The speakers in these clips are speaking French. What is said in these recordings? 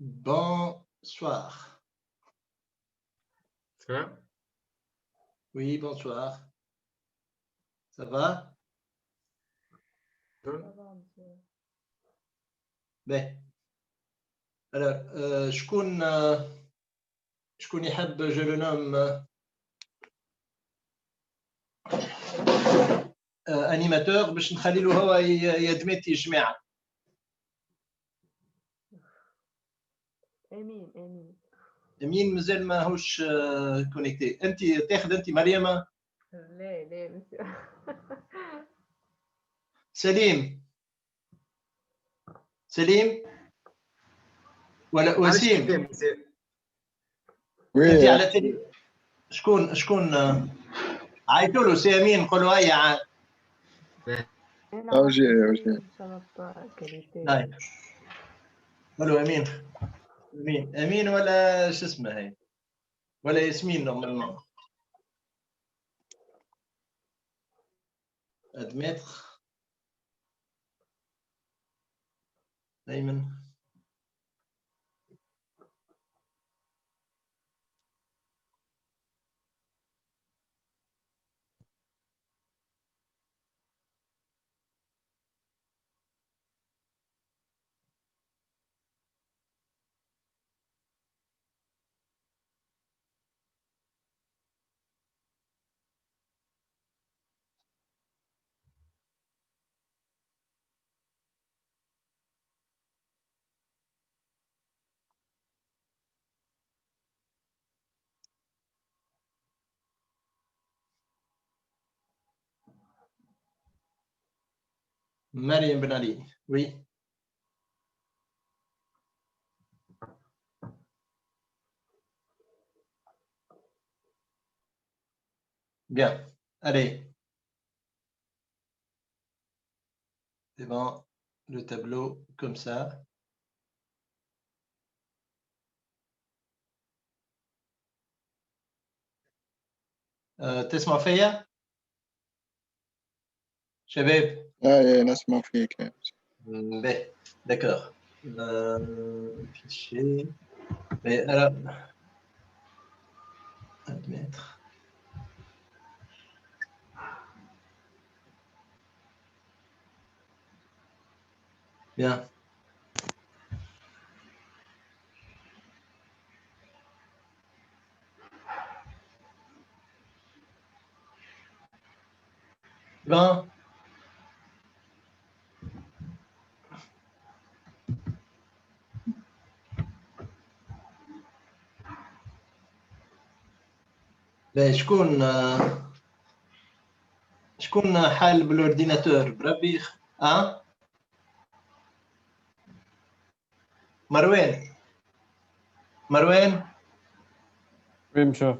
Bonsoir. Ça va? Oui, bonsoir. Ça va? Ben. Alors, شكون يحب je le nomme animateur باش نخلي له هو يدمت الجماعة. امين مازال ماهوش كونيكتي. انت تاخذ انت مريم؟ لا مسيو. سليم ولا وسيم؟ انت على تلي شكون عيطوا له سي امين قولوا هيا اوجي طيب قولوا امين ولا شو اسمه هي ولا ياسمين نورمالمون admettre دايما. Mariam Ben Ali, oui. Bien, allez. C'est bon, le tableau comme ça. تسمع فيا؟ شباب؟ نسمع فيك. D'accord. Fichier. Alors, admettre. Bien. Bon. شكون حال بالاورديناتور بربي مروان وي مشى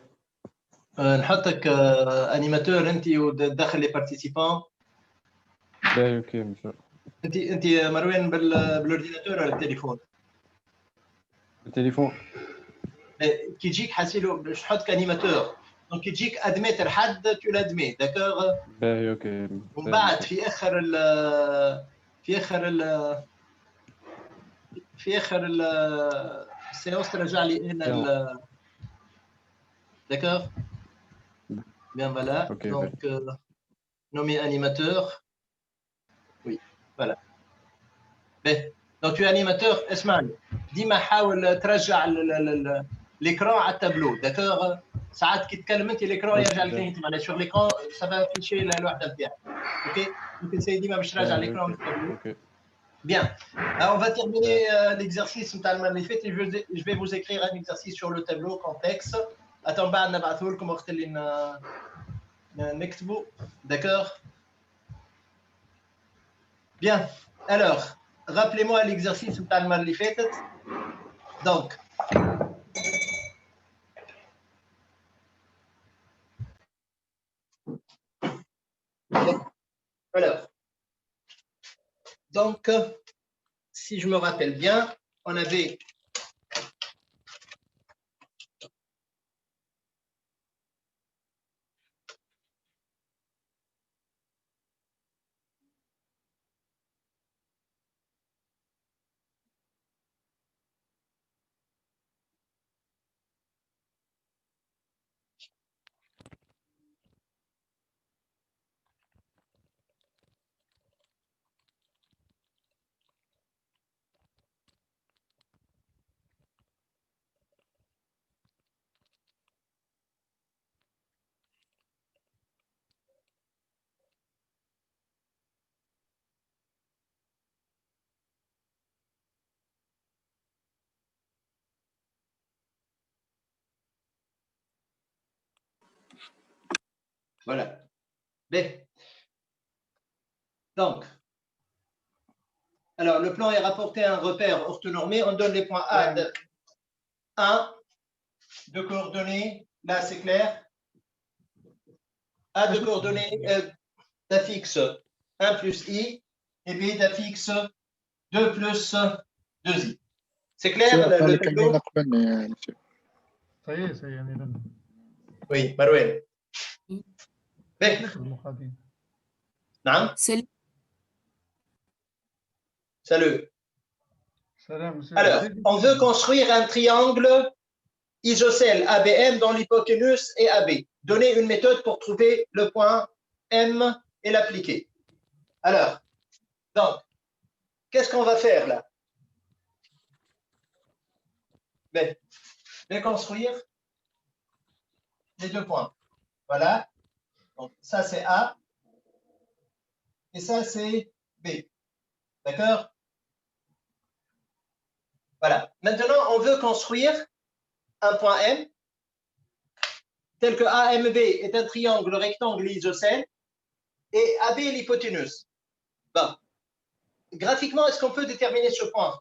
نحطك انيماتور انت وتدخل لي بارتيسيبون. باهي اوكي مشى. انت مروان بالاورديناتور ولا التليفون؟ بالتليفون. كي يجيك حاسيلو باش نحطك انيماتور دونك كي يجيك ادميتر حد تو لادمي داكوغ. باهي اوكي. ومن بعد في اخر السيونس ترجع لي انا داكوغ. Bien, voilà. Okay, donc, nommé animateur. Oui, voilà. Donc, tu es animateur. Esmane, dis-moi, حاول ترجع l'écran à tableau. D'accord? ساعات كي تكلم انت l'écran يرجع لك انت معناها sur l'écran ça va afficher الوحده نتاعك. اوكي؟ ممكن سي ديما باش تراجع l'écran اوكي. Bien. Alors, on va terminer l'exercice et je vais vous écrire un exercice sur le tableau complexe. Attends, d'accord? Bien. Alors, rappelez-moi l'exercice donc, alors, donc, si je me rappelle bien, on avait voilà. B. Donc, alors le plan est rapporté à un repère orthonormé. On donne les points A de 1 de coordonnées. Là, c'est clair. A de coordonnées d'affixe 1 plus I et B d'affixe 2 plus 2I. C'est clair le tableau? Ça y est, on est là. Oui, Marouel. B. Non? Salut. Salut. Salam, monsieur. Alors, on veut construire un triangle isocèle ABM dans l'hypoténuse et AB. Donner une méthode pour trouver le point M et l'appliquer. Alors, donc, qu'est-ce qu'on va faire là? Ben, je vais construire les deux points. Voilà. Donc, ça, c'est A. Et ça, c'est B. D'accord? Voilà. Maintenant, on veut construire un point M tel que AMB est un triangle rectangle isocèle et AB l'hypoténuse. Bon. Graphiquement, est-ce qu'on peut déterminer ce point?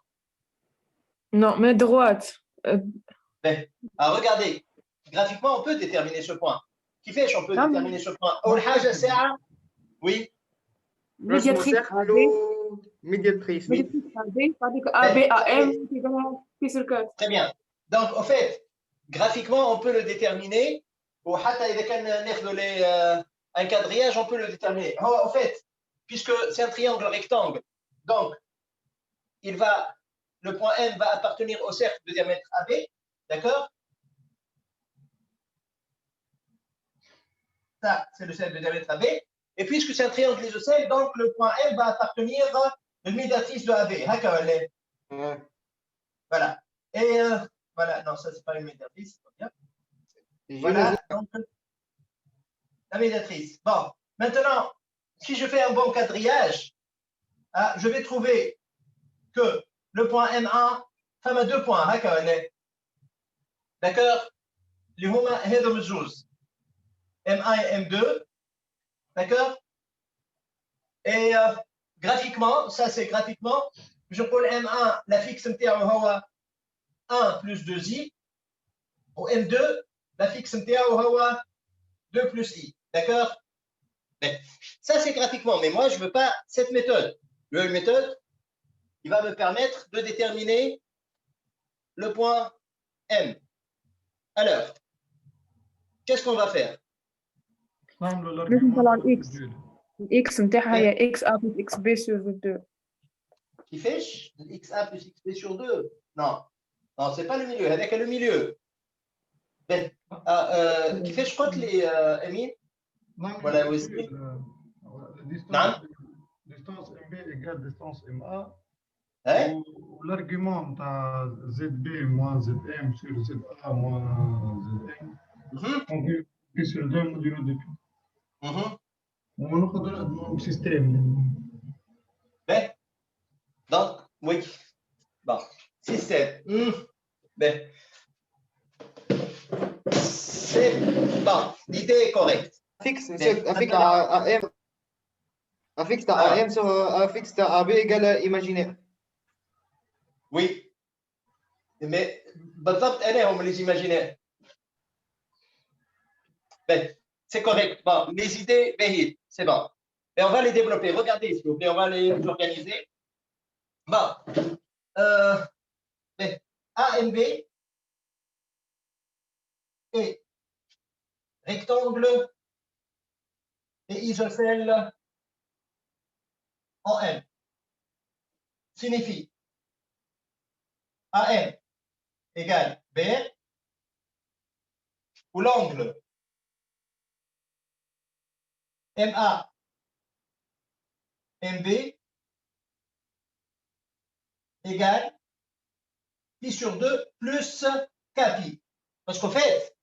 Non, mais droite. Ben, alors regardez, graphiquement, on peut déterminer ce point. Qui fait qu'on peut déterminer ce point? Oui. Médiatrice AB. Médiatrice, oui. Médiatrice AB, c'est-à-dire que AB, AM, c'est sur 4. Très bien. Donc, en fait, graphiquement, on peut le déterminer. Ou un quadrillage, on peut le déterminer. En fait, puisque c'est un triangle rectangle, donc le point M va appartenir au cercle de diamètre AB, d'accord? Ça, c'est le cercle de diamètre AB. Et puisque c'est un triangle isocèle, donc le point M va appartenir à la médiatrice de AB. Voilà. Et voilà, non, ça, c'est pas une médiatrice, c'est pas bien. Voilà, donc, la médiatrice. Bon, maintenant, si je fais un bon quadrillage, je vais trouver que le point M1 fait 2 points. D'accord? Les huma hedom zouz. M1 et M2. D'accord? Et graphiquement, ça c'est graphiquement, je prends M1, la fixe MTA 1 plus 2i. Au M2, la fixe MTA 2 plus i. D'accord? Ça, c'est graphiquement. Mais moi, je ne veux pas cette méthode. Je veux une méthode qui va me permettre de déterminer le point M. Alors, qu'est-ce qu'on va faire? X نتاعها هي XA plus XB sur 2. Qui fait XA plus XB sur 2? Non. Non, ce n'est pas le milieu. Avec le milieu. Qui fait, je crois que les Emile? Voilà, oui. Distance MB égale distance MA. Hein? L'argument de ZB moins ZM sur ZA moins ZM, on veut que sur 2 modulo de pi. On a un système. Donc, Oui. Bon. Système. Ben. C'est bon. L'idée est correcte. Fixe, Mais un fixe maintenant- à AM. Un fixe à Ah. AM sur un fixe à AB égale imaginaire. Oui. Mais بالضبط انا هم les imaginaires. Ben, c'est correct. Bon, les idées, ben, c'est bon. Et on va les développer. Regardez, s'il vous plaît, on va les organiser. Bon. Ben, AMB et rectangle et isocèle en M signifie AM égale B ou l'angle MA MB égale pi sur 2 plus KPI. Parce qu'en fait,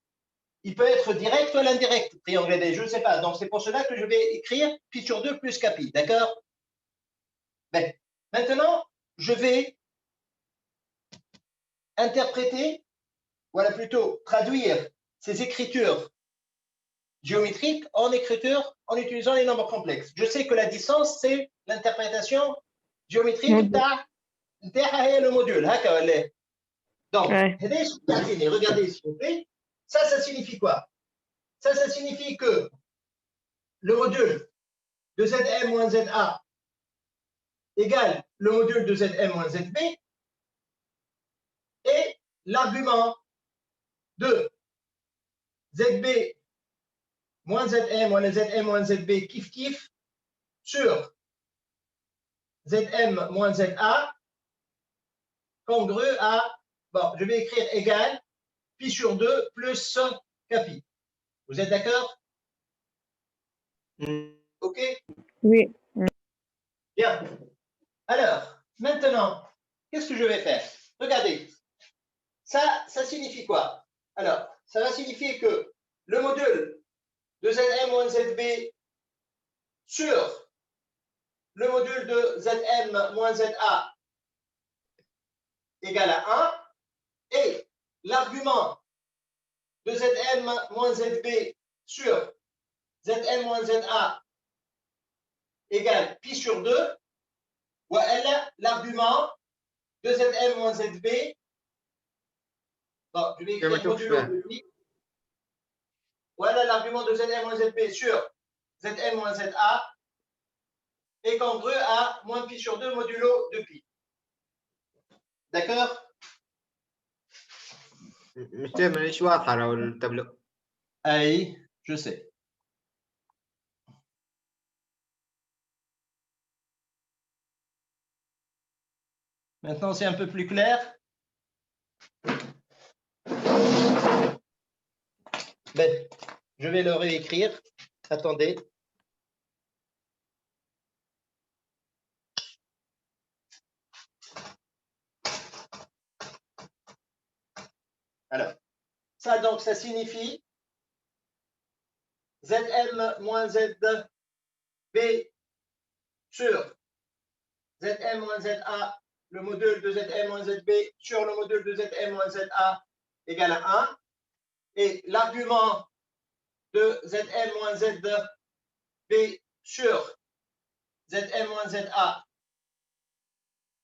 il peut être direct ou l'indirect, triangle D, je ne sais pas. Donc, c'est pour cela que je vais écrire pi sur 2 plus KPI. D'accord? Ben, maintenant, je vais interpréter, voilà plutôt traduire ces écritures géométriques en écriture en utilisant les nombres complexes. Je sais que la distance, c'est l'interprétation géométrique de le module. Donc, Ouais. regardez s'il vous plaît. Ça signifie quoi? Ça signifie que le module de Zm moins Za égale le module de Zm moins Zb et l'argument de Zb moins Zm moins Zm moins Zb kiff sur Zm moins Za congru à, bon, je vais écrire égal pi sur 2 plus capi. Vous êtes d'accord? OK? Oui. Bien. Alors, maintenant, qu'est-ce que je vais faire? Regardez. Ça signifie quoi? Alors, ça va signifier que le module de Zm moins Zb sur le module de Zm moins Za égale à 1 et l'argument de Zm moins Zb sur Zm moins Za égale pi sur 2 ou l'argument de Zm moins Zb. Bon, je vais écrire modulo de pi. Voilà l'argument de Zm moins Zb sur Zm moins Za est congru à moins pi sur 2 modulo de pi. D'accord? Monsieur, مانيش واضحة راهو التابلو. Aïe, je sais. Maintenant, c'est un peu plus clair. Ben, je vais le réécrire. Attendez. Alors, ça, donc, ça signifie Zm moins Zb sur Zm moins Za, le module de Zm moins Zb sur le module de Zm moins Za égale à 1. Et l'argument de Zm moins Zb sur Zm moins Za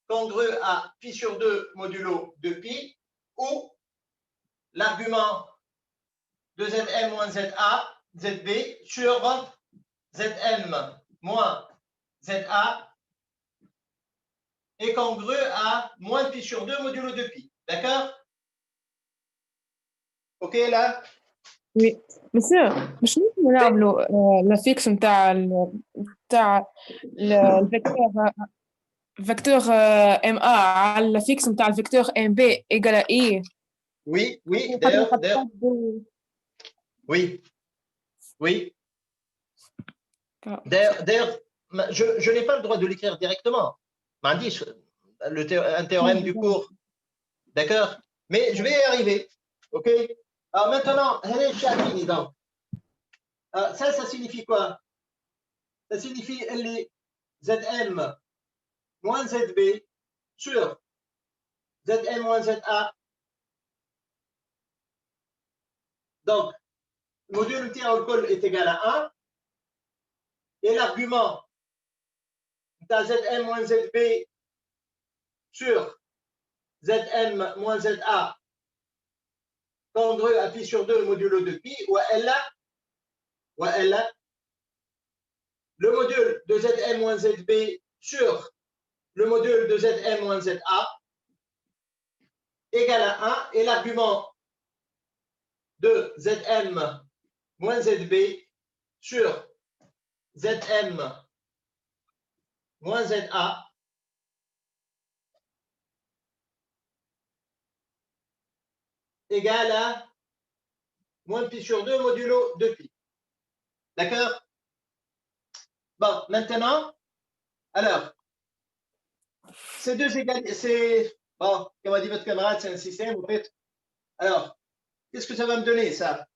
congru à pi sur 2 modulo de pi, ou l'argument de Zm moins Za, Zb sur Zm moins Za est congru à moins pi sur 2 modulo de pi. D'accord? OK là? Oui. مسيو مش ممكن نعملوا الفيكس نتاع الفيكتور ام ا على الفيكس نتاع الفيكتور ام بي ايجال اي. Oui, d'ailleurs, oui. D'ailleurs, je n'ai pas le droit de l'écrire directement. M'indique un théorème du cours. D'accord? Mais je vais y arriver. OK? Alors maintenant, ça signifie quoi? Ça signifie les Zm moins Zb sur Zn moins Za. Donc, le module est égal à 1 et l'argument de Zn moins Zb sur Zm moins Za congru à pi sur 2 modulo de pi ou L, le module de Zm moins Zb sur le module de Zm moins Za égal à 1 et l'argument de Zm moins Zb sur Zm moins Za égale à moins pi sur 2 modulo de pi. D'accord? Bon, maintenant, alors, ces deux égalités, c'est, bon, comme a dit votre camarade, c'est un système, en fait. Alors, qu'est-ce que ça va me donner, ça?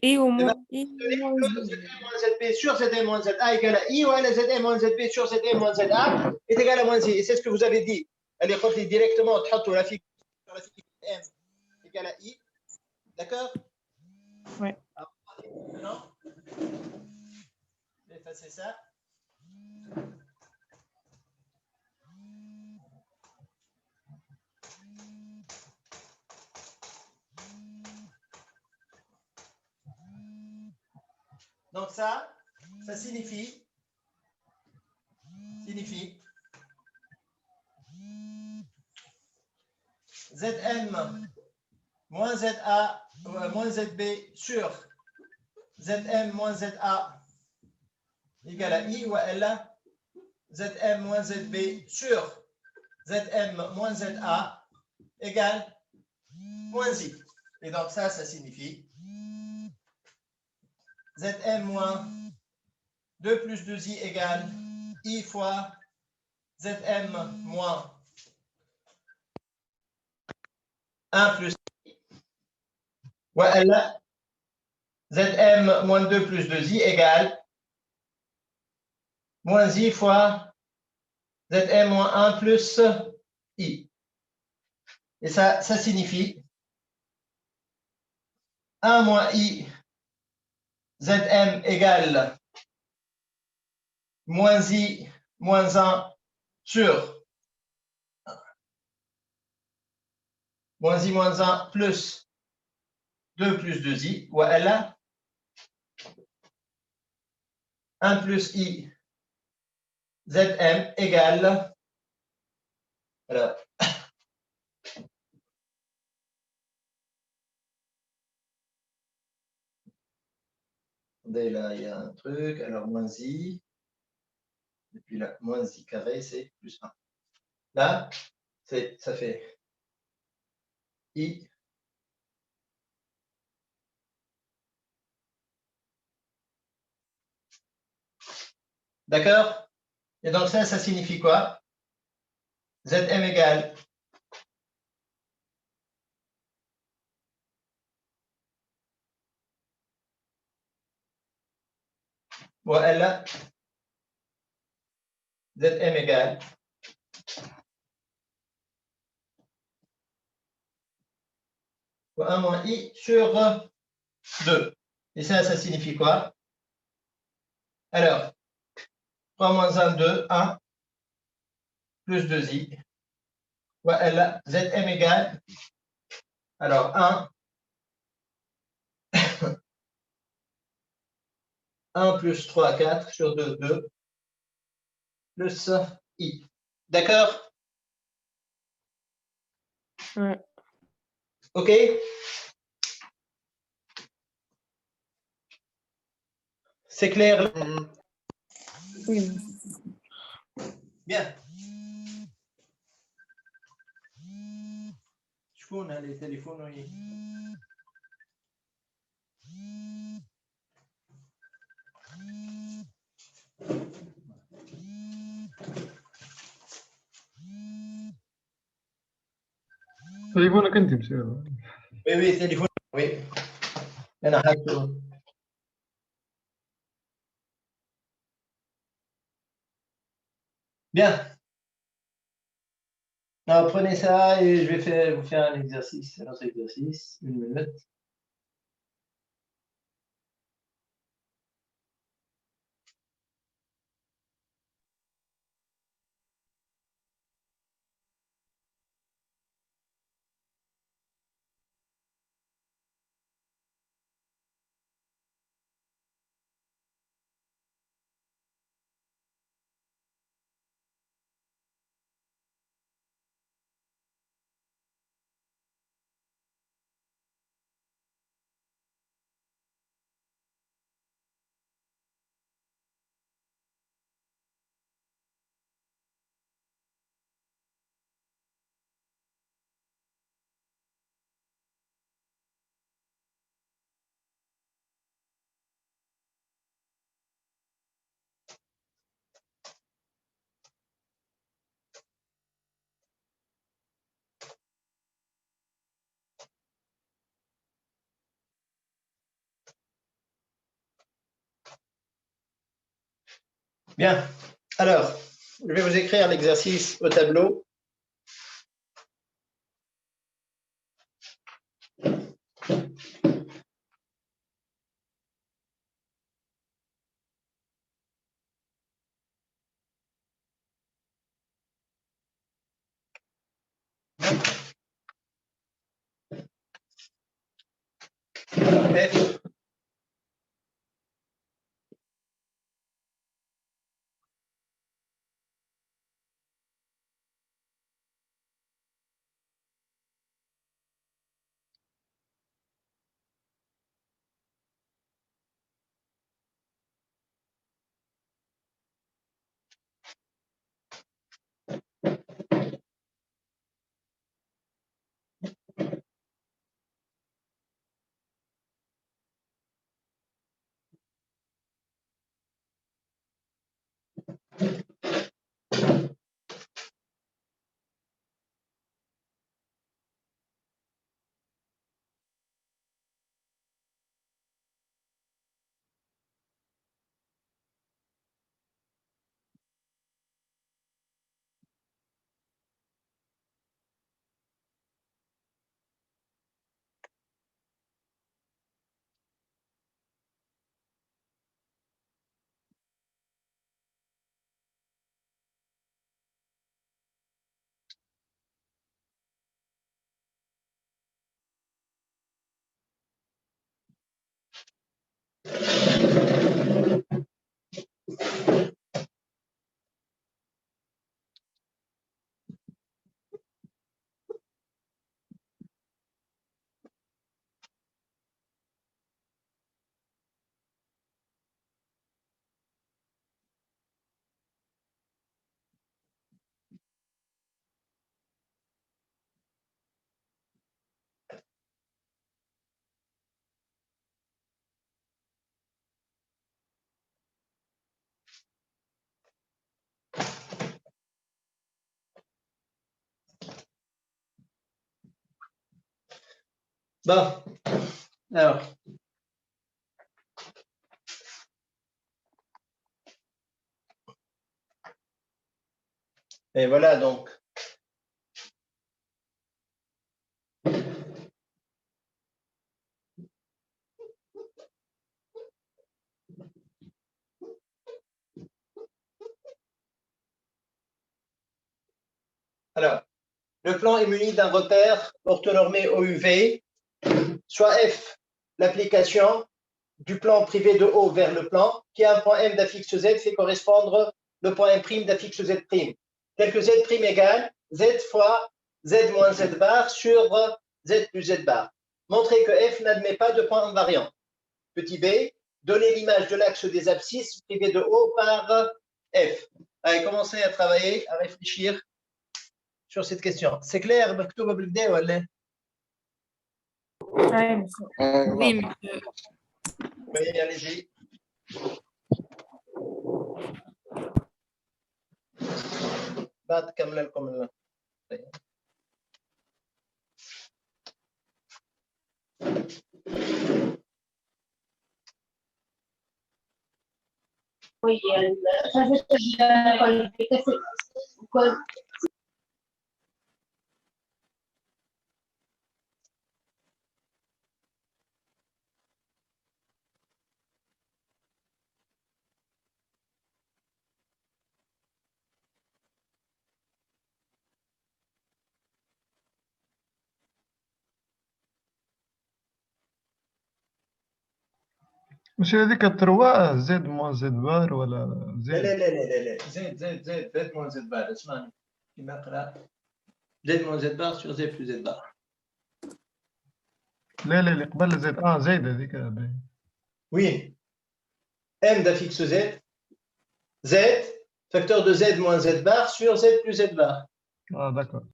I au Ça va moins. me donner que Zm moins Zb sur Zm moins Za égale à I, ou L Zm moins Zb sur Zm moins Za est égal à moins I. Et c'est ce que vous avez dit. Elle est retenue directement, sur la figure M égale à I. D'accord? Ouais. Alors, maintenant, je vais effacer ça. Donc ça signifie Zm moins Za moins Zb sur Zm moins Za égale à I ou à L Zm moins Zb sur Zm moins Za égale moins I. Et donc ça signifie Zm moins 2 plus 2i égale I fois Zm moins 1 plus I. Ou à L Zm moins 2 plus 2i égale moins I fois Zm moins 1 plus I. Et ça signifie 1 moins I Zm égale moins I moins 1 sur moins I moins 1 plus 2 plus 2i, ou L 1 plus I Zm égale, alors, attendez, là, il y a un truc, alors moins I, et puis là, moins I carré, c'est plus 1. Là, ça fait I. D'accord? Et donc ça signifie quoi? Zm égale ou L Zm égale ou 1 moins I sur 2. Et ça signifie quoi? Alors, 3 moins 1, 2, 1, plus 2i. Voilà, Zm égale, alors 1, 1 plus 3, 4 sur 2, 2, plus i. D'accord? Ouais. OK? C'est clair? Oui. Bien. Du coup, on a les téléphones. Oui. تليفونك انت مسير. Oui, téléphone. Oui. أنا حاطه. Bien. Alors, prenez ça et je vais vous faire un exercice, un autre exercice, 1 minute. Bien. Alors, je vais vous écrire l'exercice au tableau. F. Bon. Alors. Et voilà donc. Alors, le plan est muni d'un repère orthonormé OUV, soit F, l'application du plan privé de O vers le plan, qui a un point M d'affixe Z fait correspondre le point M' d'affixe Z', tel que Z' égale Z fois Z moins Z bar sur Z plus Z bar. Montrez que F n'admet pas de point invariant. Petit b, donnez l'image de l'axe des abscisses privé de O par F. Allez, commencez à travailler, à réfléchir sur cette question. C'est clair, مكتوبة بالبداية ولا؟ Oui, monsieur. Oui, allez-y. بعد كمل لكم Oui, ça fait que je مش هذيك 3 زد موان زد بار ولا لا زد؟ لا لا لا لا زد موان زد بار اسمعني كيما نقرا زد موان زد بار سور زد بلو زد بار. لا لا اللي قبل زد زيد هذيك باهي. وين m d'affixe z facteur de z moins z bar sur z plus z bar. داكور.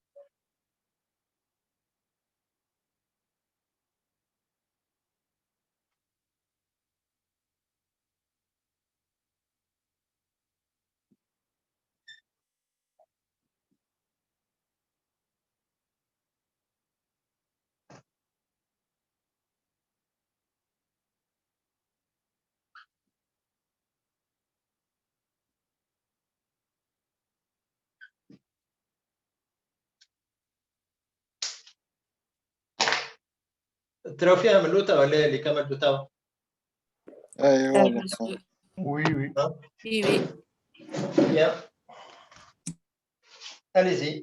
تراو فيها ملوطه ولا اللي كمل لوطه؟ اي واضح صح. وي وي. Oui, oui. Bien. Allez-y.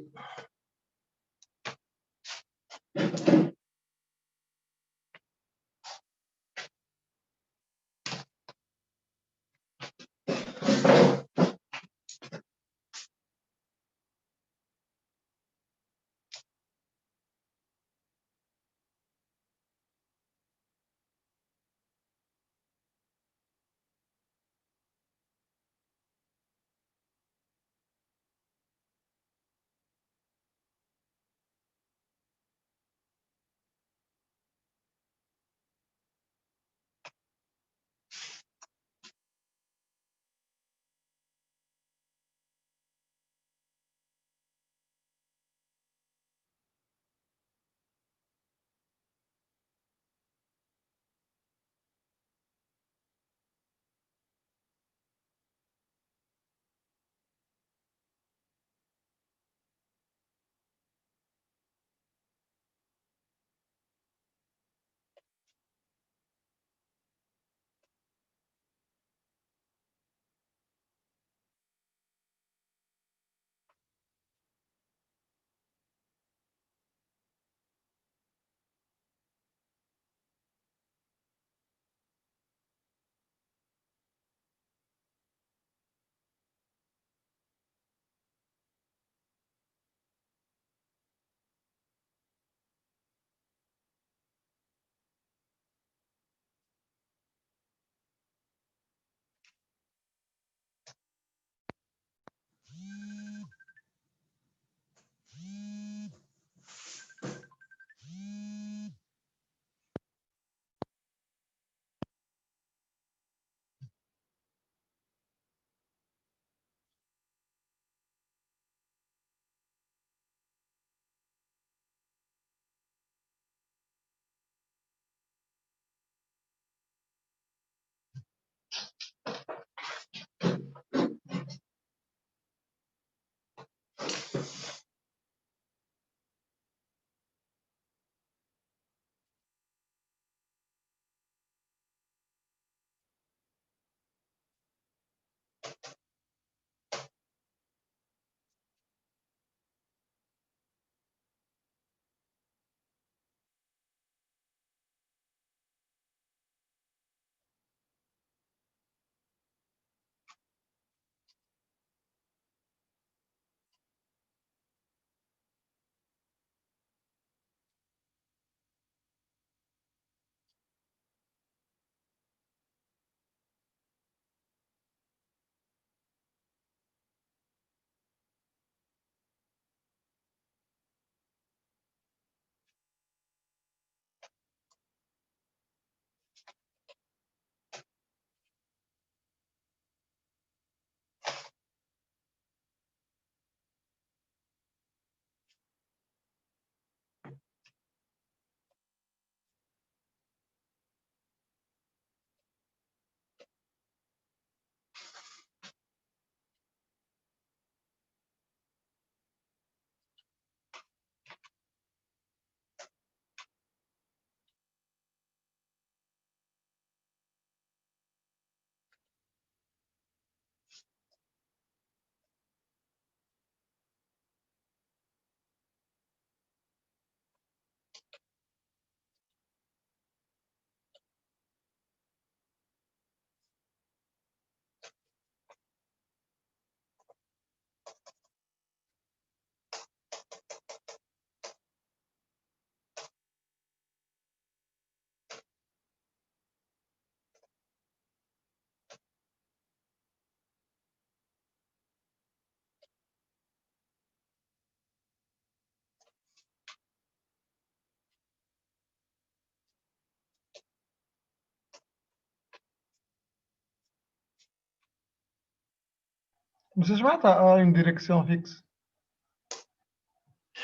بس ايش معناتها ان ديريكسيون فيكس؟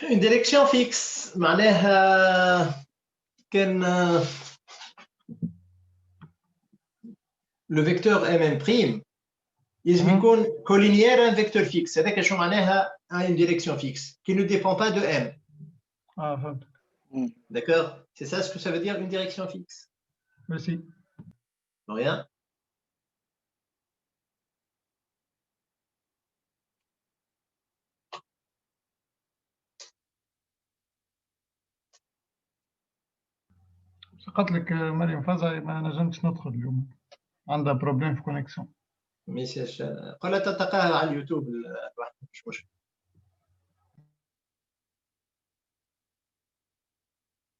Une direction fixe معناها كان le vecteur m' يجب يكون collinéaire à un vecteur fixe. هذاك شو معناها une direction fixe qui ne dépend pas de m. اه فهمت. D'accord? C'est ça ce que ça veut dire une direction fixe. ميرسي. Rien. قالت لك مريم فزع ما نجمتش ندخل اليوم، عندها بروبليم في كونيكسيون. ميساج قال تلتقاها على اليوتيوب لوحدك مش مشكل.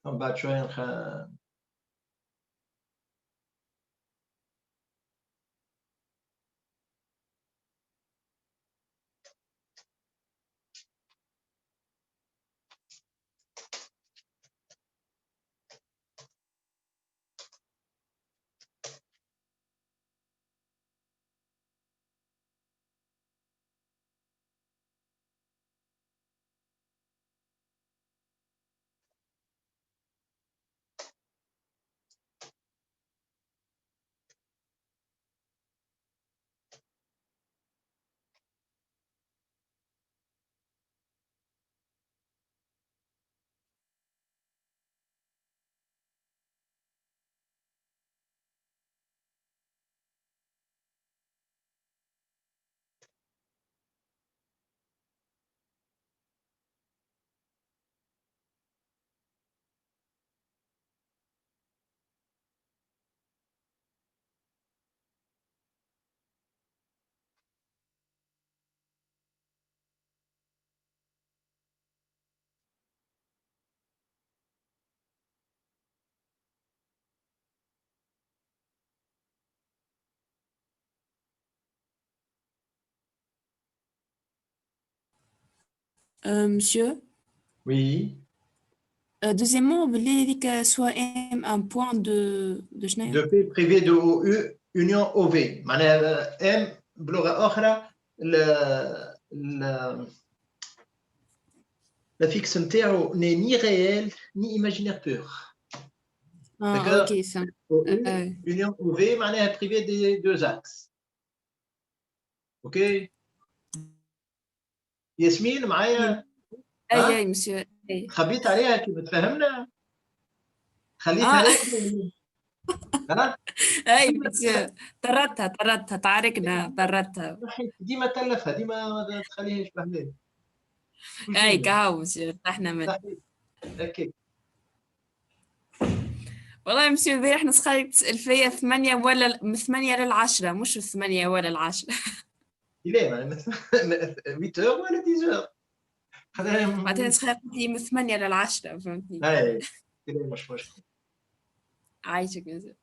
بعد شوية Monsieur, Oui. deuxièmement, vous voulez que soit un point de Schneider. De P privé de OU union OV معناها M بلغة أخرى la fixe نتاعو n'est ni réel ni imaginaire pur. Ah, D'accord? ok, ça. OU union OV معناها privé des deux axes. Ok? ياسمين معايا؟ أي monsieur. أي. خبيت عليها كيف تفهمنا؟ خليتها لك؟ ها؟ أي monsieur. طردتها تعاركنا طردتها. ديما تلفها ديما ما تخليهاش بهلال. أي كهو monsieur احنا من. اوكي. والله monsieur البارح نسخة تسأل فيا 8 ولا من 8 لل10 مش 8 ولا 10. ليه 8 ولا 10 بعدين نسخة قلت لي من 8 لل10 فهمتني. اي مش مشكلة. عايشك monsieur.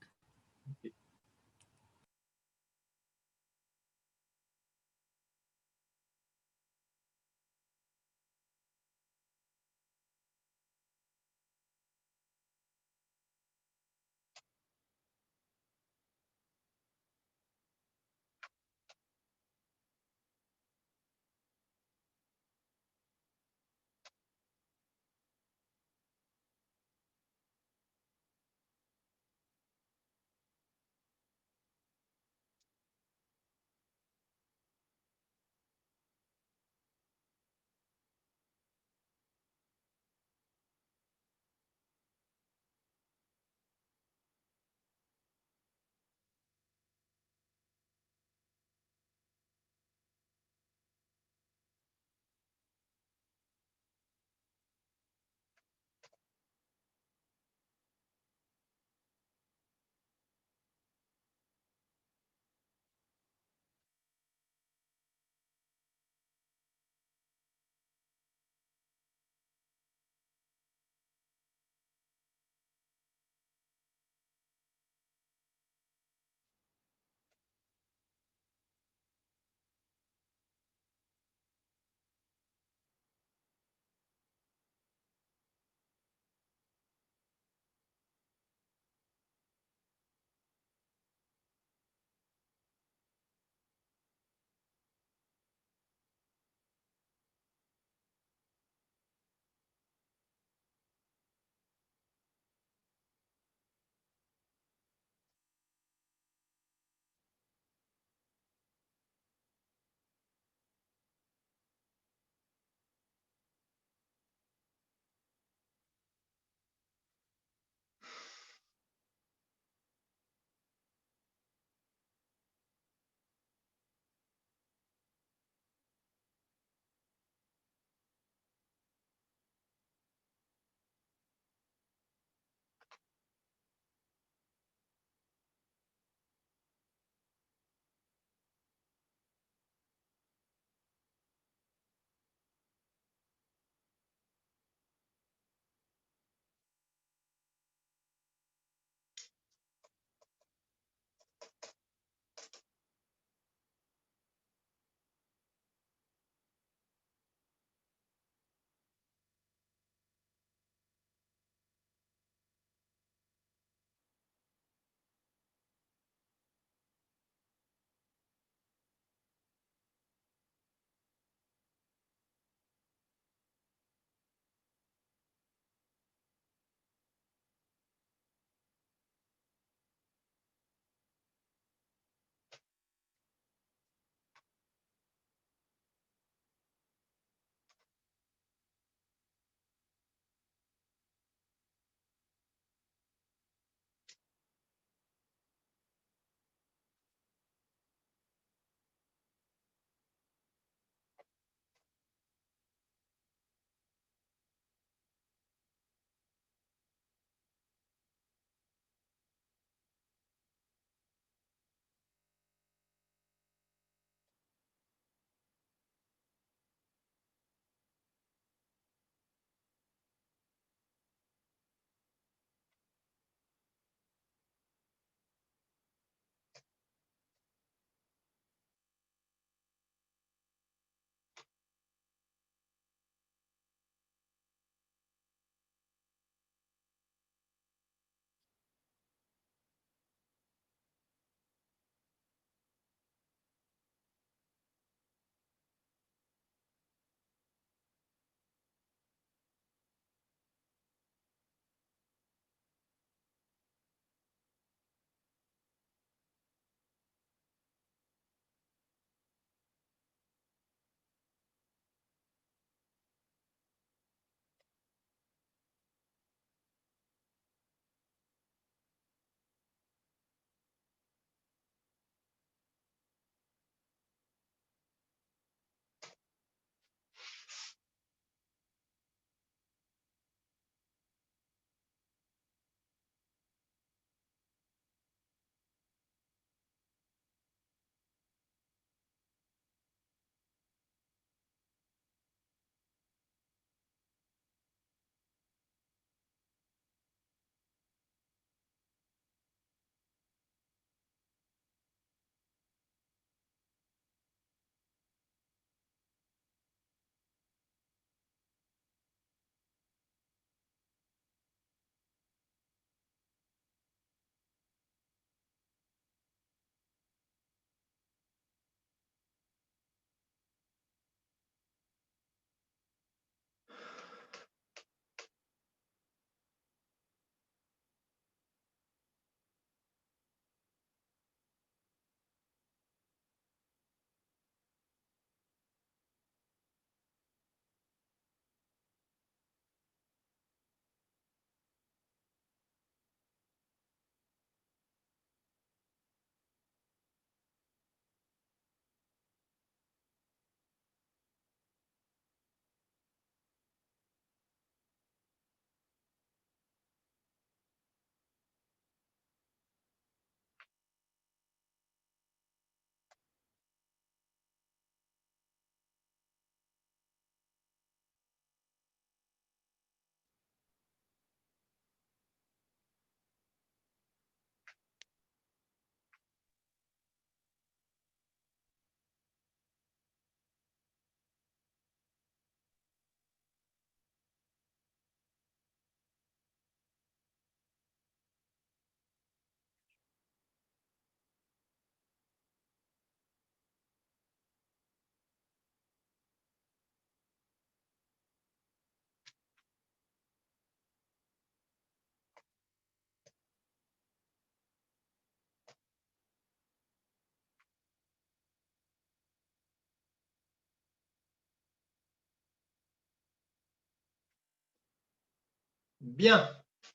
Bien.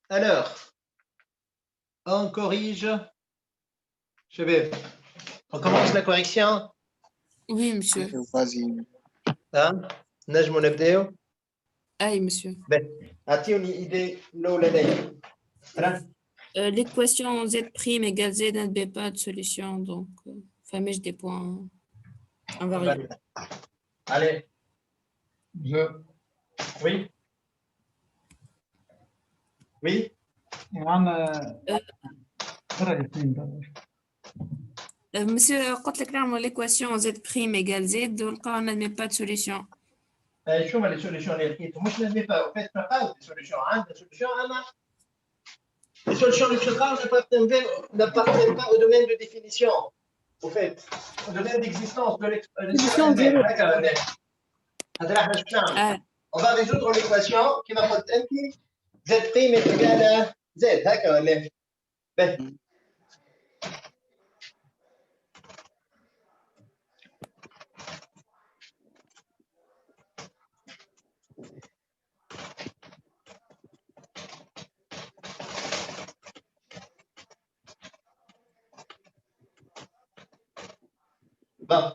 Alors, on corrige. Je vais. On commence la correction. Oui, monsieur. vas-y. Hein? نجموا نبداو. Aïe, monsieur. اعطيوني idée الاولانيه. L'équation z' égale z n'admet pas de solution, donc famille des points invariants. Allez. Oui. Oui. Monsieur, quand l'équation z' égale z, donc on n'admet pas de solution. شو هما les solutions اللي لقيتهم؟ مش نادمي pas. En fait, ما قاعد les solutions. عندنا solution أنا. Les solutions اللي تلقاو n'appartiennent pas au domaine de définition. Au fait, au domaine d'existence de l'expression. On va résoudre l'équation qui va être n z' est égal à z. Ben. Bon.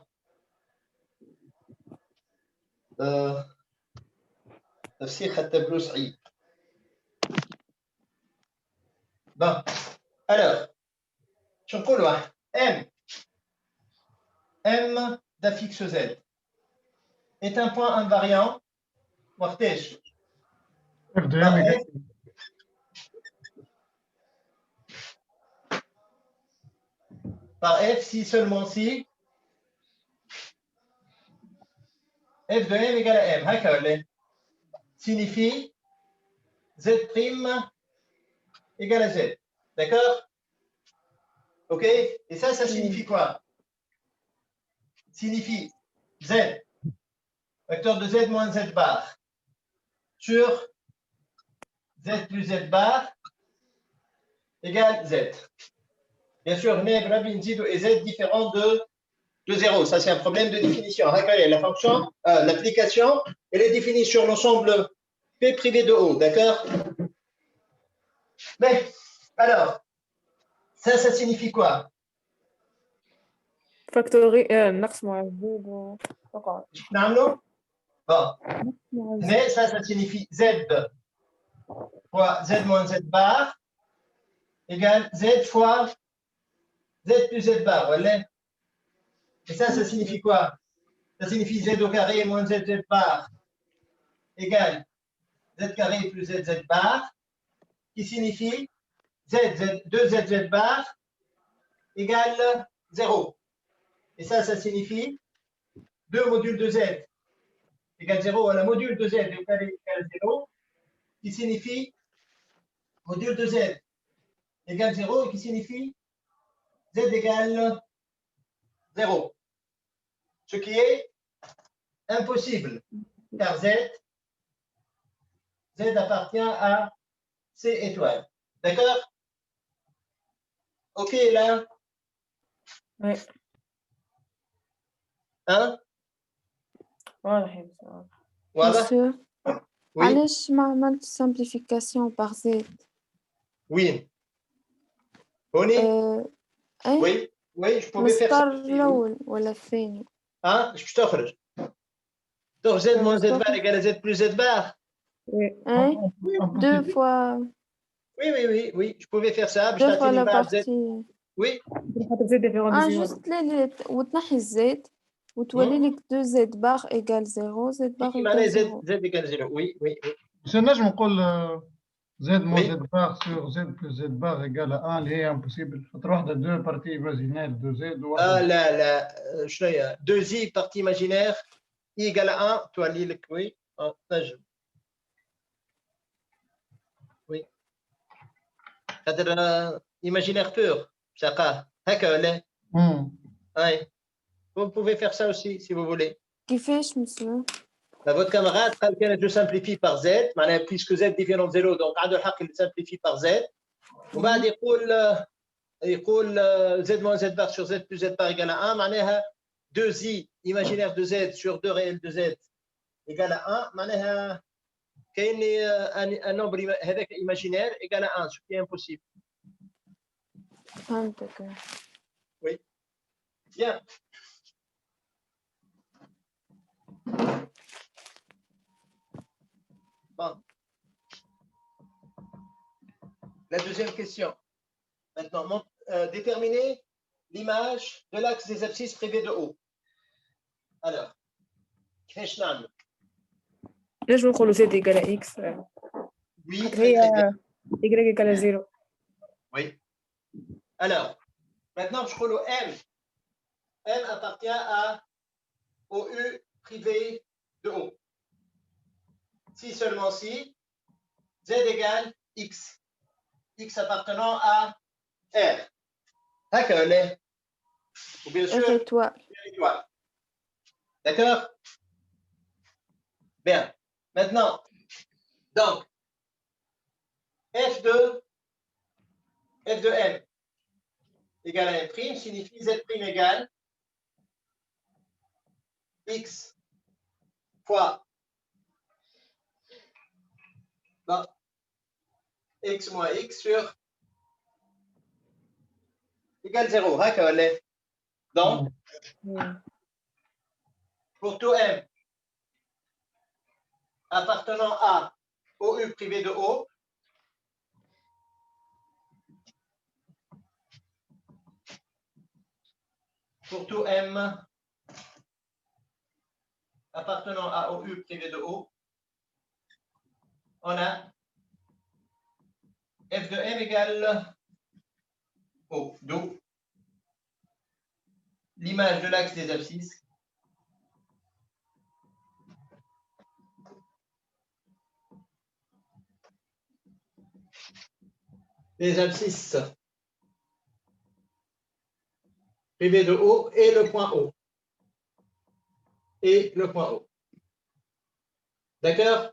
تفسير التابلو صعيب. Bon. Alors, je نقولوا M d'un fixe Z est un point invariant وقتاش؟ F de M égale par F si seulement si F de M égale à M. هكا signifie Z' égale à Z. D'accord? Ok? Et ça signifie quoi? Signifie Z, vecteur de Z moins Z bar, sur Z plus Z bar égale Z. Bien sûr, et Z différent de 0. Ça, c'est un problème de définition. La fonction, l'application, elle est définie sur l'ensemble P privé de O. D'accord? Mais, alors, ça signifie quoi? فاكتوري نقص مع زد وقع. Bon. Mais ça signifie Z fois Z moins Z bar égale Z fois Z plus Z bar. Voilà. Et ça signifie quoi? Ça signifie Z au carré moins Z bar égale Z carré plus Z bar, qui signifie 2Z bar égale 0. Et ça signifie 2 modules de Z égale 0 à la module de Z égale 0, qui signifie module de Z égale 0 et qui signifie Z égale 0. Ce qui est impossible, car Z appartient à C étoiles. D'accord? OK, là? Oui. Hein? واضح. Monsieur, Oui. علاش ما عملت simplification par Z؟ Oui. Bonnie? ايه Oui, je pouvais faire ça. مستر الأول ولا الثاني؟ Hein? Je t'offre. Donc Z moins Z bar égale à Z plus Z bar. Hein? Deux fois. Oui, je pouvais faire ça. Deux fois la partie. Oui. juste وتنحي الزد وتولي لك 2 Z bar égale 0 Z bar égale 0. Z égale 0. Oui. باش نجم نقول Z moins Z bar sur Z plus Z bar égale à 1 اللي هي impossible. خاطر واحدة 2 parties imaginaires de Z وواحدة. لا شنو هي 2i partie imaginaire i égale à 1 تولي لك oui. نجم. Oui. خاطر imaginaire pur. شقاه هكا ولا؟ Oui. Vous pouvez faire ça aussi si vous voulez. كيفاش monsieur? Votre camarade, quand je simplifie par Z, puisque Z différent de 0, donc il simplifie par Z. On va dire Z moins Z bar sur Z plus Z bar égale à 1. 2i imaginaire de Z sur 2 réels de Z égale à 1. un nombre imaginaire égal à 1, ce qui est impossible. فهمتك. Oui. Bien. Bon. La deuxième question. Maintenant, déterminer l'image de l'axe des abscisses privées de haut. Alors, كيفاش نعمل؟ ليش نقولوا زد إيكال إكس؟ Oui, خاطر très, هي très bien. Y إيكال 0. Oui. Alors, maintenant, je crois le M. M appartient au U privé de haut. Si seulement si, Z égale X. X appartenant à R. D'accord, ou bien sûr, étoile. D'accord? Bien. Maintenant, donc, F de M égale à M' signifie Z' égale X fois bon, X moins X sur égale 0. D'accord, donc, pour tout M appartenant au U privé de haut, pour tout M appartenant au U privé de haut, on a F de M égale O, d'où l'image de l'axe des abscisses privées de haut et le point O. Et le point O. D'accord?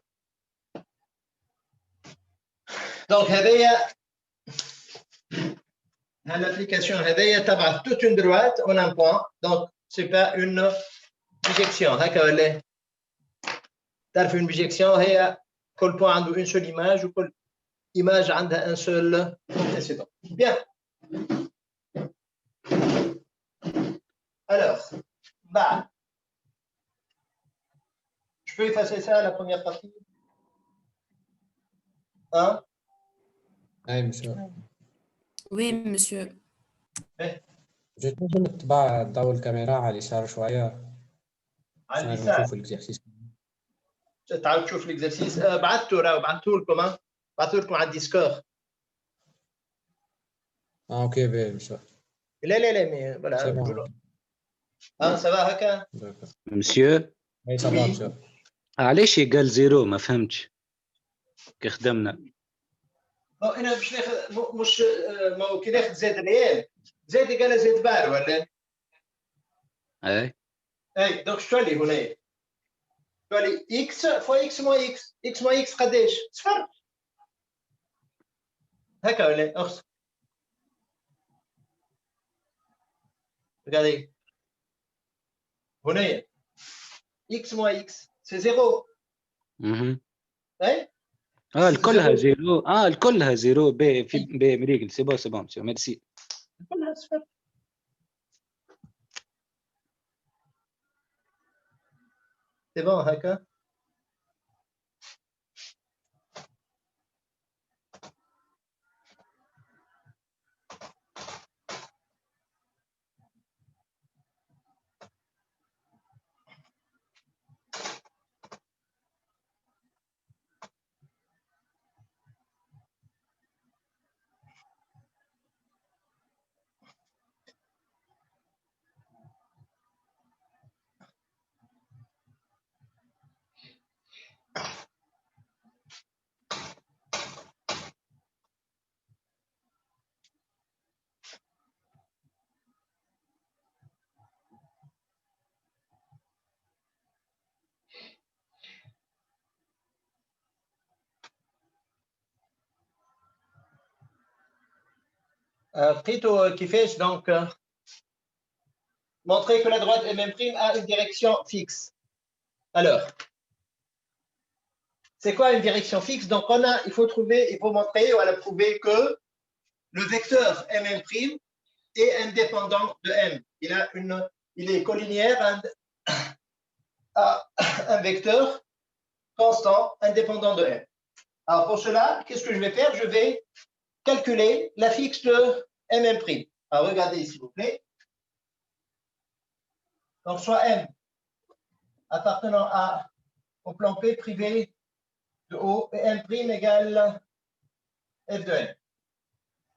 Donc, l'application تبع toute une droite en un point. Donc, ce n'est pas une bijection. هكا تعرف une bijection هي كل point عنده une seule image وكل image عندها un seul antécédent. Bien. Alors, bah, je peux effacer ça la première partie? Hein? أي monsieur. Oui, monsieur. تنجم تبع ضوء الكاميرا على اليسار شوية على عشان اليسار. نشوف الإكزرسيس. تعالوا تشوف الاكزرسيس. بعثته لكم بعثته لكم على الديسكورد. أوكي باهي monsieur. لا مي voilà. C'est bon. ça va هكا؟ مسيو أي ça va monsieur. علاش قال زيرو ما فهمتش كي خدمنا. انا باش ناخذ مش ما هو كي ناخذ زاد ريال زاد قال زاد بار ولا؟ اي دونك شو اللي هنا؟ شو اللي اكس فوا اكس موان اكس، اكس موان اكس قداش؟ صفر. هكا ولا اخس؟ regardez هنا اكس موان اكس سي زيرو. اي الكلها زيرو. الكلها زيرو. بي مريقل. سي بون مسيو ميرسي. كلها صفر. سي بون هكا. لقيتوا كيفاش donc montrer que la droite M' a une direction fixe. Alors, c'est quoi une direction fixe? Donc, il faut montrer ou prouver que le vecteur M' est indépendant de M. Il est collinéaire à un vecteur constant indépendant de M. Alors, pour cela, qu'est-ce que je vais faire? Je vais calculer la fixe de M'. Alors, regardez, s'il vous plaît. Donc, soit M appartenant au plan P privé de O et M' égale F de M.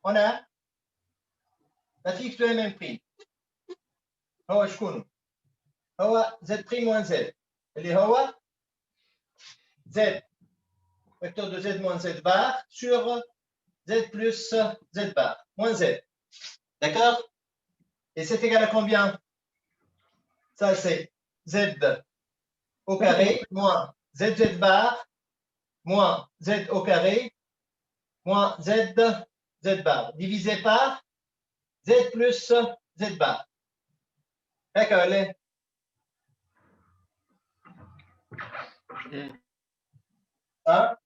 On a la fixe de M'. هو شكون؟ هو Z' moins Z. اللي هو Z vecteur de Z moins Z bar sur Z plus Z bar moins Z. D'accord? Et c'est égal à combien? Ça, c'est Z au carré moins ZZ bar moins Z au carré moins Z bar divisé par Z plus Z bar. D'accord, allez. Hein?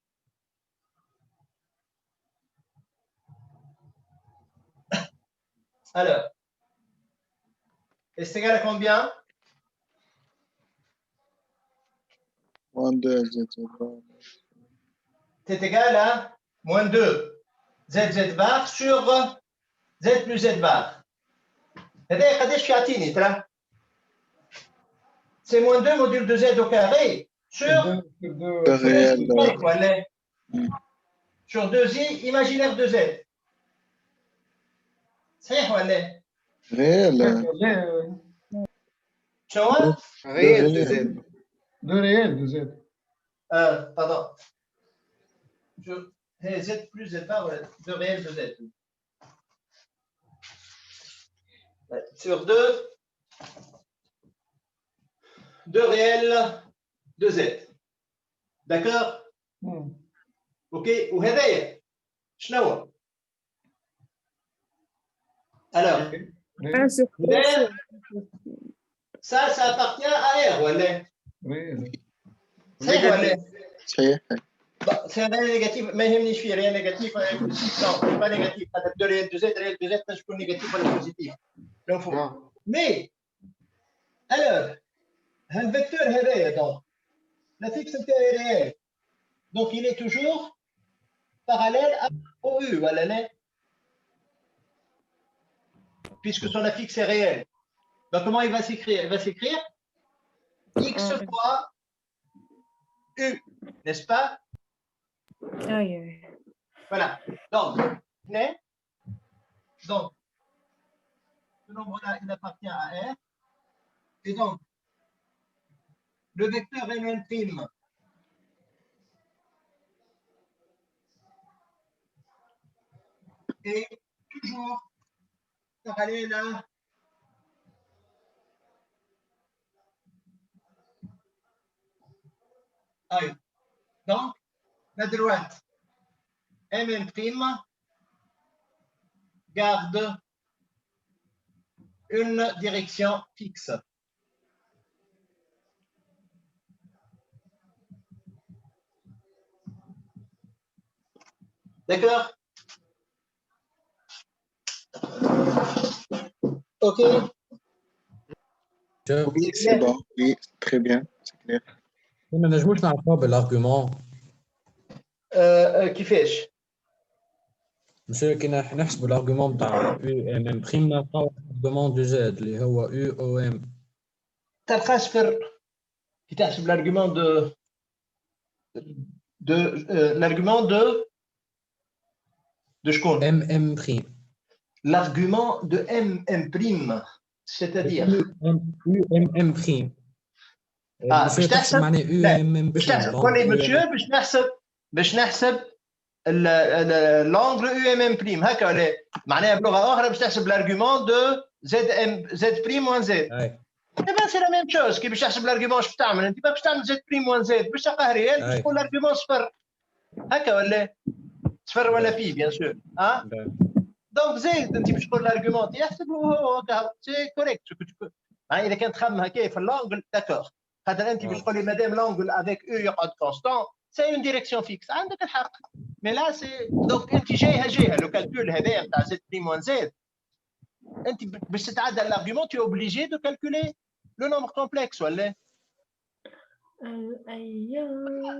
Alors, et c'est égal à combien? Moins 2 Z bar. C'est égal à moins 2 ZZ bar sur Z plus Z bar. C'est moins 2 module de Z au carré sur réel. sur 2i imaginaire de Z. C'est quoi réel. Réel de Z. De réel de Z. Pardon. Z plus Z bar, de réel de Z. Sur 2 réels de Z. D'accord? Ok. وهذايا شنو؟ Alors, ça appartient à R, ولا؟ صحيح ولا؟ صحيح. C'est un négatif, ما يهمنيش فيه rien négatif. Non, c'est pas négatif. هذا de réel de Z, تنجم تكون négatif ولا positif. Mais, alors, un vecteur هذايا donc, la fixe est réelle. Donc, il est toujours parallèle au U, voilà, puisque son affixe est réel. Donc, comment il va s'écrire? Il va s'écrire X fois U, n'est-ce pas? Voilà. Donc, ce nombre-là, il appartient à R. Et donc, le vecteur M' est toujours parallèle à U. Donc, la droite M' garde une direction fixe. D'accord? Ok. Oui, c'est bon. Oui, très bien. C'est clair. ما نجموش نعرفوها بالارغيومون. كيفاش؟ مش كي نحسبوا الارغيومون تاع يو ام ام بريم نلقاو الارغيومون دو زد اللي هو يو او ام. تلقى صفر كي تحسب الارغيومون l'argument de شكون؟ ام بريم. L'argument de M', c'est-à-dire يو ام بريم. باش تحسب معناه يو ام ام باش تحسب قولي مسيو باش نحسب l'angle UMM', هكا ولا معناها بلغه اخرى باش تحسب l'argument de Z' moins Z. Eh ben c'est la même chose كي باش تحسب l'argument اش تعمل انت باش تعمل Z' moins Z باش تلقاه ريال باش تقول l'argument صفر هكا ولا صفر ولا في بيان سور دونك زيد انت باش تقول l'argument يحسبه هو هكا سي كوريكت معناها اذا كان تخمم هكا في اللونجل داكور خاطر انت باش تقول لي مادام لونجل افيك او يقعد كونستون c'est une direction fixe. عندك الحق. Mais là, c'est donc انت جايها لو كالكول هذايا نتاع Z prime moins Z. انت باش تتعدى l'argument, tu es obligé de calculer le nombre complexe ولا؟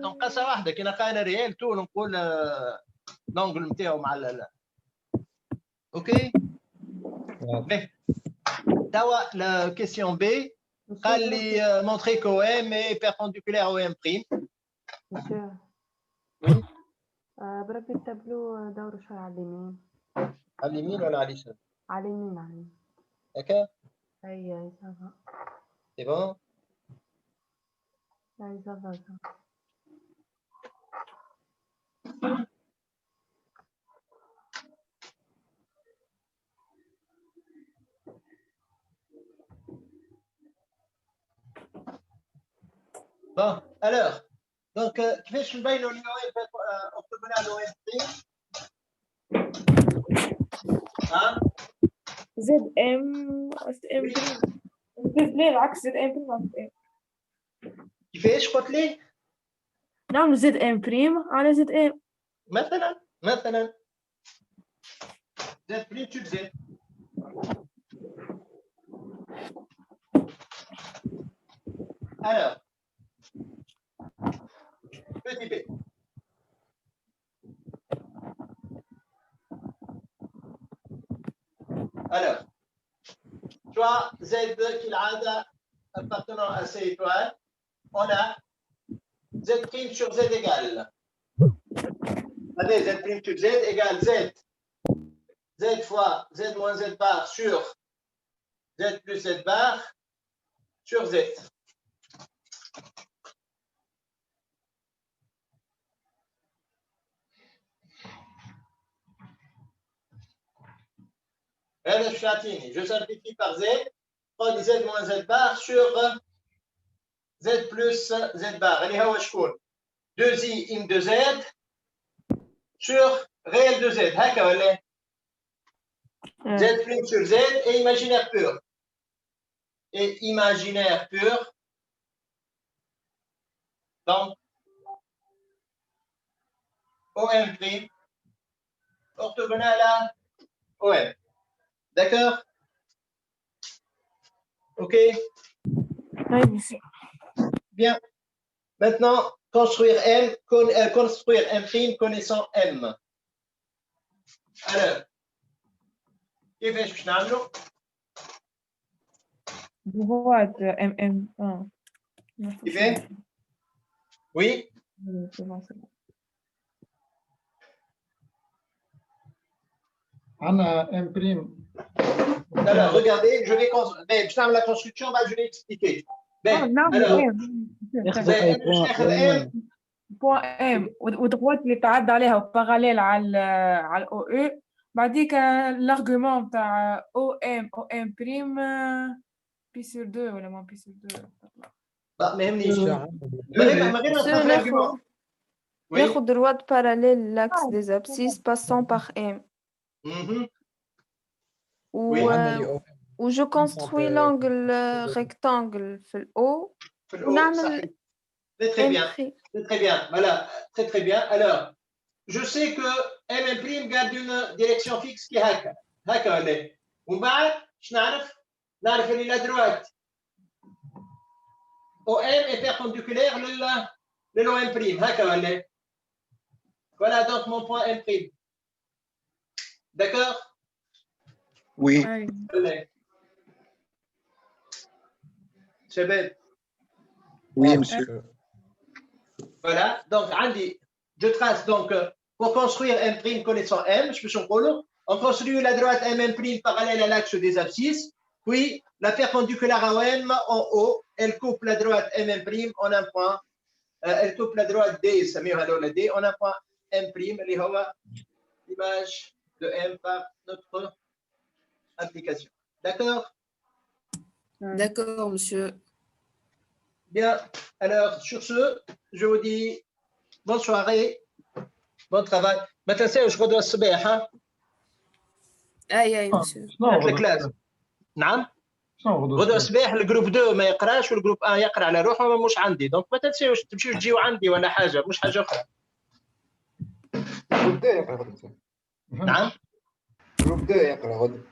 دونك قصه واحده كي نلقى ريال تو نقول لونجل نتاعو مع اوكي. توا لا كيسيون بي قال لي montrer qu'OM est perpendiculaire au M prime. monsieur بربي التابلو دوروا شويه على اليمين. على اليمين ولا على اليسار؟ على اليمين على اليمين. هكا؟ اي صافا. سي بون؟ اي صافا. Bon, alors, donc, كيفاش نبينوا اليو orthogonal au M prime؟ ها؟ زد ام لا العكس زد ام بريم. كيفاش قلت لي؟ نعمل زد ام بريم على زد ام. مثلا زد بريم تشوف زد. Alors, petit b. Alors, tu vois, Z qui l'ADA appartenant à C étoile, on a Z prime sur Z égale. Allez, Z prime sur Z égale Z. Z fois Z moins Z bar sur Z plus Z bar sur Z. Je simplifie par Z, prends Z moins Z bar sur Z plus Z bar. Allez, où est-ce qu'on 2i in 2Z sur réel de Z. Z prime sur Z et imaginaire pur. Et imaginaire pur. Donc, OM prime orthogonal à OM. D'accord? OK? Bien. Maintenant, construire construire M prime connaissant M. Alors, كيفاش باش نعملوا؟ droite M. كيفاش؟ Oui. عندنا M prime. Alors, regardez, je vais la construction, je vais expliquer. بوان ام ودغوات اللي تعدى عليها باراليل على الاو او بعديك الارغيومون تاع او ام بريم بي سور 2 ولا ما بي سور 2 ما يهمنيش ما غير ناخذ droite parallèle l'axe des abscisses passant par M. Où je construis l'angle rectangle في الأو ونعمل très bien. C'est très bien. Voilà, très très bien. Alors, je sais que M' garde une direction fixe qui est هكا. هكا ولا ومن بعد اش نعرف؟ نعرف اللي لا droite OM est perpendiculaire للOM'. هكا ولا Voilà donc mon point M'. D'accord? Oui. شباب. Oui, monsieur. Voilà, donc je trace donc pour construire M' connaissant M, je peux on construit la droite M' parallèle à l'axe des abscisses, puis la perpendiculaire à OM en haut, elle coupe la droite M' en un point, elle coupe la droite D, ça met la D, en un point M', l'image de M par notre application. D'accord? D'accord, monsieur. Bien, alors sur ce, je vous dis bonne soirée, bon travail. Maintenant, c'est je dois se faire. Aïe, monsieur. La classe. نعم؟ غدوه الصباح الجروب 2 ما يقراش والجروب 1 يقرا على روحه مش عندي دونك ما تنساوش تمشيو تجيو عندي ولا حاجه مش حاجه اخرى. جروب 2 يقرا غدوه. نعم جروب 2 يقرا غدوه.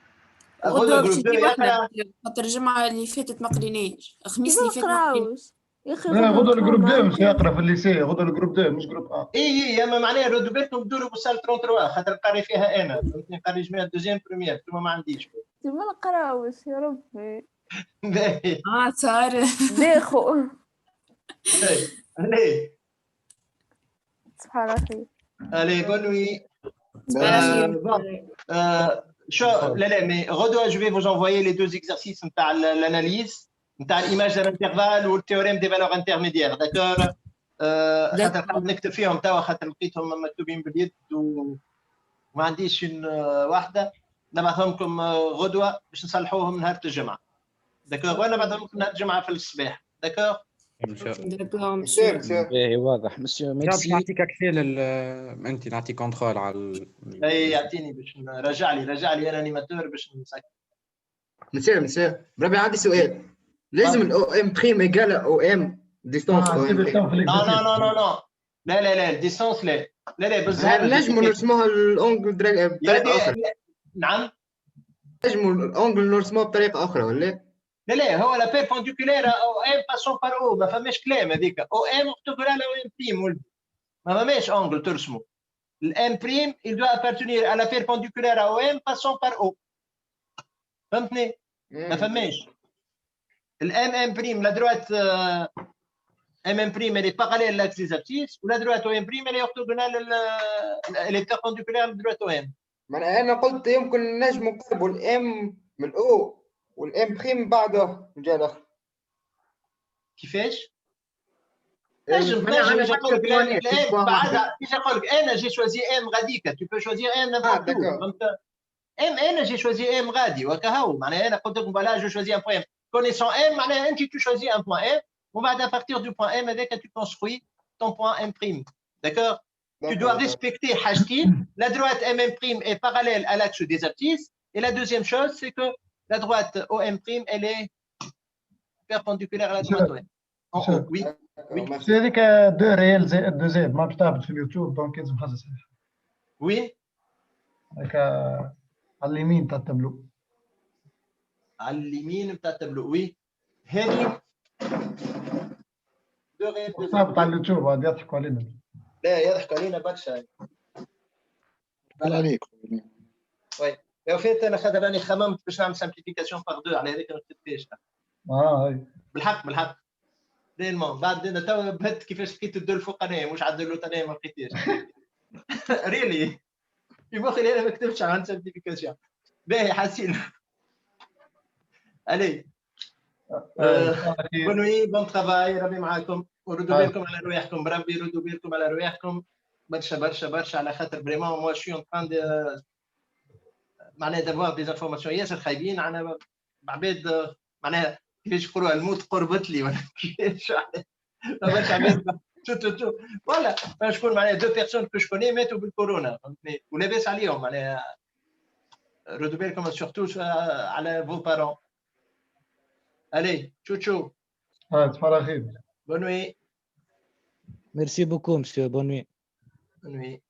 غدوة باش جروب 2 نجيو احنا يقرا. خاطر الجمعة اللي فاتت ما قريناش، الخميس اللي فات ما قريناش. نقراوش يا اخي لا غدوه الجروب 2 مش يقرا في الليسي، غدوه الجروب 2 مش جروب 1. اي اما معناها ردوا بالكم دوروا بالسال 33 خاطر قاري فيها انا فهمتني قاري جميع دوزيام بريمير ثم ما عنديش. ما نقراوش يا ربي. صار داخو عليه صباح الخير. allez bonne nuit. صباح لا مي غدوه je vais vous envoyer les deux exercices نتاع l'analyse نتاع l'image de l'intervalle والتhéorème des valeurs intermédiaires d'accord. خاطر قاعد نكتب فيهم توا خاطر لقيتهم مكتوبين باليد وما عنديش واحده نبعثهم لكم غدوه باش نصلحوهم نهار الجمعه داكوغ وانا بعثهم لكم نهار الجمعه في الصباح داكوغ. باهي واضح مسيو ميرسي. نعطيك اكسيل انت نعطيك كونترول على اي يعطيني باش رجع لي انا انيماتور باش نسكر. مسيو بربي عندي سؤال. لازم الاو ام بريم ايجال او ام ديستانس او ام. نو لا الديستانس لا بزاف نجموا نرسموها الانجل بطريقه اخرى. نعم نجموا الانجل نرسموها بطريقه اخرى ولا لا هو لا بيربونديكولير او ام باسون بار او ما فماش كلام هذيك او ام اكتبوا لها او ام بريم ولدي ما فماش انجل ترسموا الام بريم il doit appartenir à la perpendiculaire à OM passant par O فهمتني ما فماش الام ام بريم لا دروات ام ام بريم elle est parallèle à l'axe des abscisses ولا دروات او ام بريم elle est orthogonale elle est perpendiculaire à droite OM. انا قلت يمكن نجموا نقربوا الام من الاو والام بريم بعده من جهه اخرى. كيفاش؟ نجم نقول لك الام بعدها كيفاش نقول لك انا جي شوازي ام غاديك tu peux choisir ام n'importe où ام انا جي شوازي ام غادي وكهو معناها انا قلت لكم فوالا جو شوازي ان بوان connaissant m معناها انت tu choisis un point m ومن بعد à partir du point m avec tu construis ton point m prime d'accord. Tu dois respecter حاجتين la droite mm' est parallèle à l'axe des abscisses et la deuxième chose c'est que la droite OM' elle est perpendiculaire à la droite OM. En haut, oui. سي هذيك 2 ريال زائد 2 زائد ما بتهبط في اليوتيوب دونك لازم نخصصها. وين؟ هكا على اليمين تاع التابلو. على اليمين تاع التابلو وي. هذه 2 ريال تهبط على اليوتيوب غادي يضحكوا علينا. لا يضحكوا علينا برشا. لا عليك. وي. لو فات انا خاطر راني خممت باش نعمل سامبليفيكاسيون باغ 2 على هذيك ما كتبتهاش. هاي. بالحق. ريلمون بعد انا توا بهت كيفاش لقيت الدول الفوقانيه مش على الدول الوطنيه ما لقيتهاش. ريلي في مخي انا ما كتبتش عن سامبليفيكاسيون. باهي حاسين. الي بون نوي بون ترافاي ربي معاكم وردوا بالكم على رواحكم بربي ردوا بالكم على رواحكم برشا على خاطر فريمون موا شو اون تران معناها دافوار دي انفورماسيون ياسر خايبين على عباد معناها كيفاش يقولوا الموت قربت لي ولا كيفاش برشا عباد تو فوالا شكون معناها 2 بيرسون كو شكوني ماتوا بالكورونا فهمتني ولاباس عليهم معناها ردوا بالكم سورتو على فو بارون. Allez, ciao. صباح الخير. Bonne nuit. Merci beaucoup, monsieur. Bonne nuit. Bonne nuit.